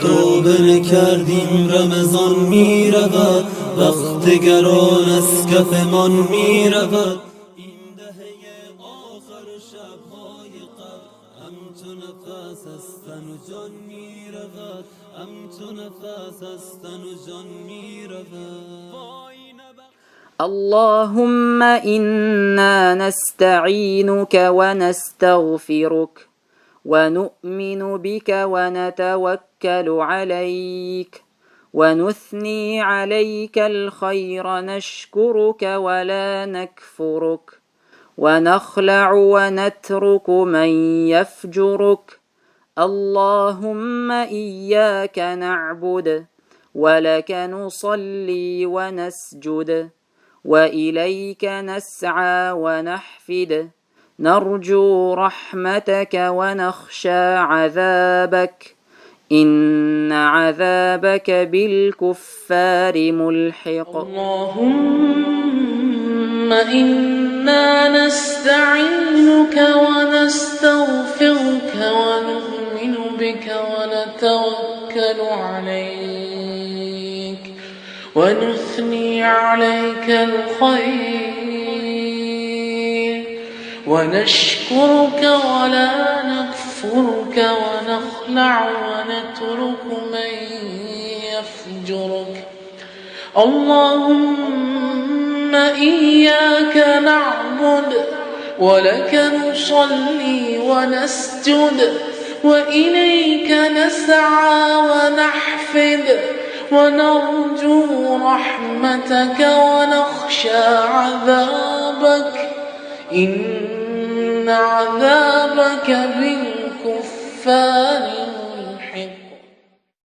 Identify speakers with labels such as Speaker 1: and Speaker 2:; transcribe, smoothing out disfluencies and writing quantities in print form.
Speaker 1: توبه نکردیم رمضان می رود، وقت گران از کفمان می رود. این دهه آخر شبهای قبل همچو نفس از تن و جان می رود، همچو نفس از تن و جان می رود.
Speaker 2: اللهم إنا نستعينك ونستغفرك ونؤمن بك ونتوكل عليك ونثني عليك الخير، نشكرك ولا نكفرك، ونخلع ونترك من يفجرك. اللهم إياك نعبد ولك نصلي ونسجد، وإليك نسعى ونحفد، نرجو رحمتك ونخشى عذابك، إن عذابك بالكفار ملحق.
Speaker 3: اللهم إنا نستعينك ونستغفرك ونؤمن بك ونتوكل عليك ونثني عليك الخير، ونشكرك ولا نكفرك، ونخلع ونترك من يفجرك. اللهم إياك نعبد ولك نصلي ونسجد، وإليك نسعى ونحفد، ونرجو رحمتك ونخشى عذابك، إن عذابك بالكفار